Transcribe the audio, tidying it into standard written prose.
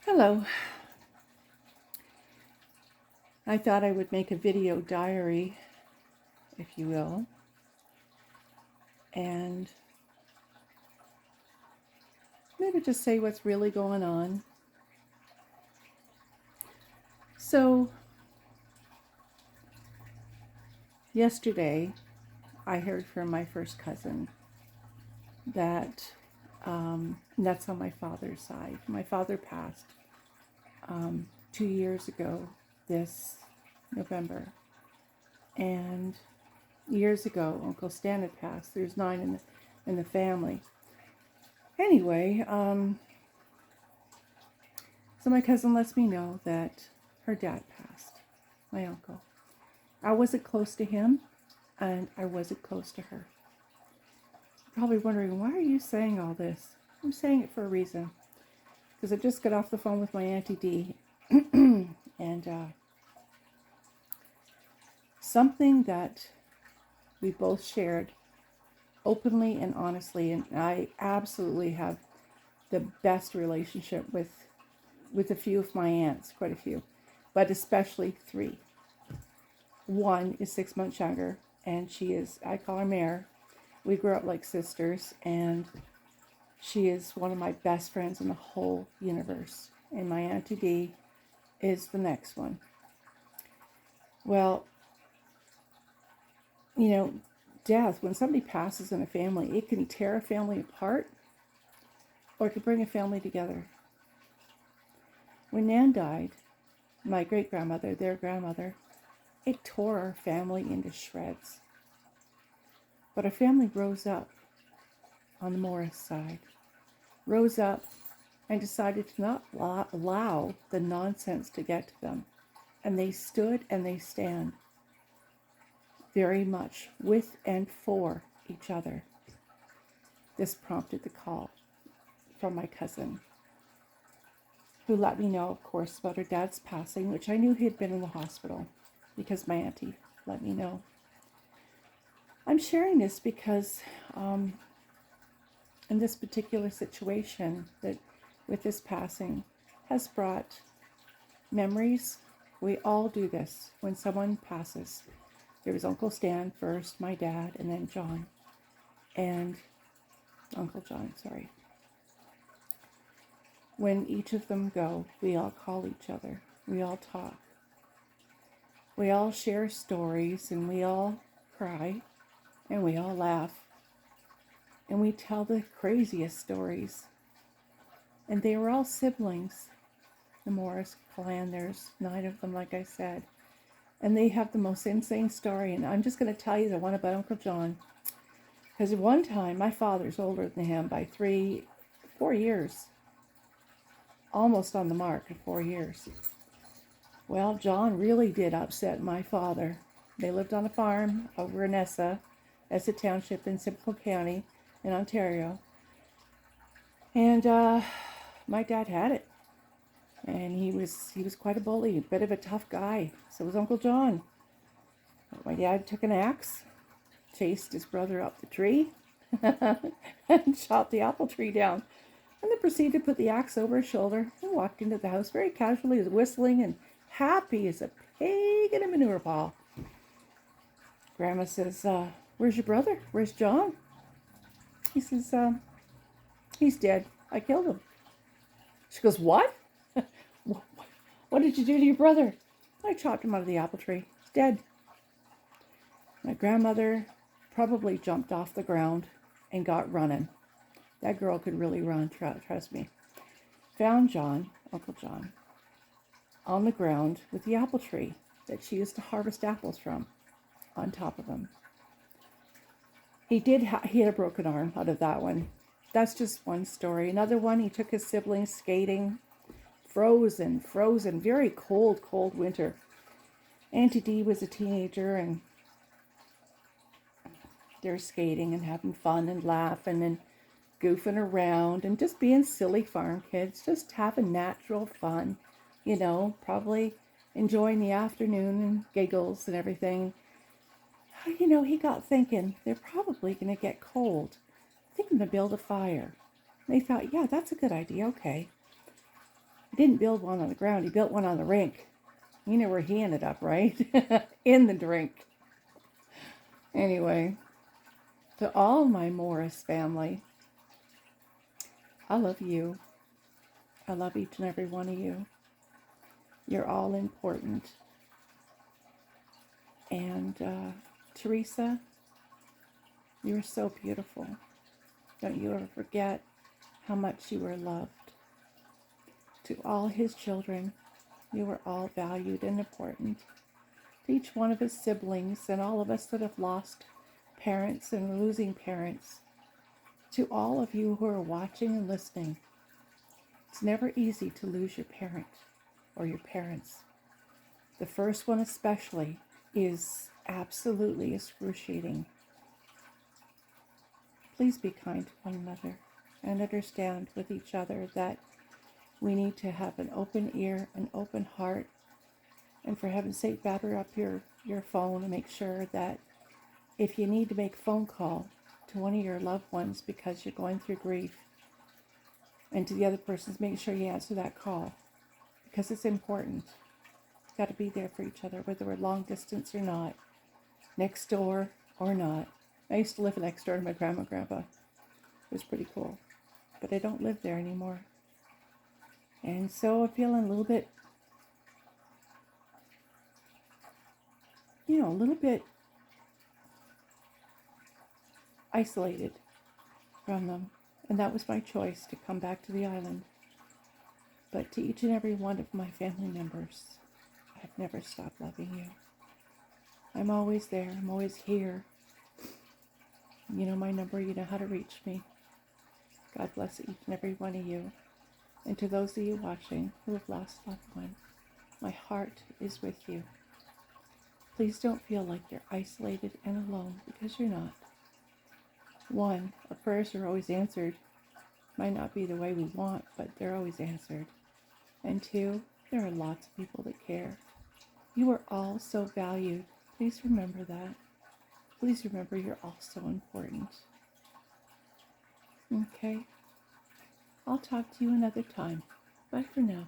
Hello. I thought I would make a video diary, if you will, and maybe just say what's really going on. So, yesterday I heard from my first cousin that that's on my father's side. My father passed 2 years ago this November, and years ago Uncle Stan had passed. There's 9 in the family. Anyway, so my cousin lets me know that her dad passed, my uncle. I wasn't close to him, and I wasn't close to her. You're probably wondering, why are you saying all this? I'm saying it for a reason. Because I just got off the phone with my Auntie Dee, and something that we both shared openly and honestly, and I absolutely have the best relationship with a few of my aunts, quite a few, but especially 3. One is 6 months younger, and she is, I call her Mare. We grew up like sisters, and she is one of my best friends in the whole universe. And my Auntie Dee is the next one. Well, death, when somebody passes in a family, it can tear a family apart, or it can bring a family together. When Nan died, my great-grandmother, their grandmother, it tore our family into shreds. But our family rose up on the Morris side, rose up and decided to not allow the nonsense to get to them. And they stood and they stand very much with and for each other. This prompted the call from my cousin, who let me know, of course, about her dad's passing, which I knew he had been in the hospital because my auntie let me know. I'm sharing this because in this particular situation, that with this passing, has brought memories. We all do this when someone passes. There was Uncle Stan first, my dad, and then John. And Uncle John, sorry. When each of them go, we all call each other. We all talk. We all share stories, and we all cry, and we all laugh. And we tell the craziest stories. And they were all siblings. The Morris clan, there's 9 of them, like I said. And they have the most insane story. And I'm just going to tell you the one about Uncle John. Because at one time, my father's older than him by 4 years. Almost on the mark of 4 years. Well, John really did upset my father. They lived on a farm over in Essa Township in Simcoe County in Ontario. And my dad had it. And he was quite a bully, a bit of a tough guy. So was Uncle John. My dad took an axe, chased his brother up the tree, and shot the apple tree down. And then proceeded to put the axe over his shoulder and walked into the house very casually, whistling and happy as a pig in a manure pile. Grandma says, where's your brother? Where's John? He says, he's dead. I killed him. She goes, what? What did you do to your brother? I chopped him out of the apple tree. He's dead. My grandmother probably jumped off the ground and got running. That girl could really run, trust me. Found John, Uncle John, on the ground with the apple tree that she used to harvest apples from on top of him. He had a broken arm out of that one. That's just one story. Another one, he took his siblings skating. Frozen, very cold winter. Auntie Dee was a teenager, and they're skating and having fun and laughing and goofing around and just being silly farm kids, just having natural fun, probably enjoying the afternoon and giggles and everything. He got thinking, they're probably going to get cold. I think I'm going to build a fire. And they thought, yeah, that's a good idea, okay. He didn't build one on the ground, he built one on the rink. You know where he ended up, right? In the drink. Anyway, to all my Morris family, I love you. I love each and every one of you. You're all important. And Teresa, you're so beautiful. Don't you ever forget how much you were loved. To all his children, you were all valued and important. To each one of his siblings and all of us that have lost parents and losing parents. To all of you who are watching and listening, it's never easy to lose your parent or your parents. The first one especially is absolutely excruciating. Please be kind to one another and understand with each other that we need to have an open ear, an open heart, and for heaven's sake, batter up your phone and make sure that if you need to make a phone call to one of your loved ones because you're going through grief, and to the other person's, make sure you answer that call because it's important. You've got to be there for each other, whether we're long distance or not, next door or not. I used to live next door to my grandma and grandpa. It was pretty cool, but I don't live there anymore. And so I'm feeling a little bit, a little bit isolated from them. And that was my choice to come back to the island. But to each and every one of my family members, I've never stopped loving you. I'm always there. I'm always here. You know my number. You know how to reach me. God bless each and every one of you. And to those of you watching who have lost loved one, my heart is with you. Please don't feel like you're isolated and alone, because you're not. One, our prayers are always answered. Might not be the way we want, but they're always answered. And two, there are lots of people that care. You are all so valued. Please remember that. Please remember you're all so important. Okay? I'll talk to you another time. Bye for now.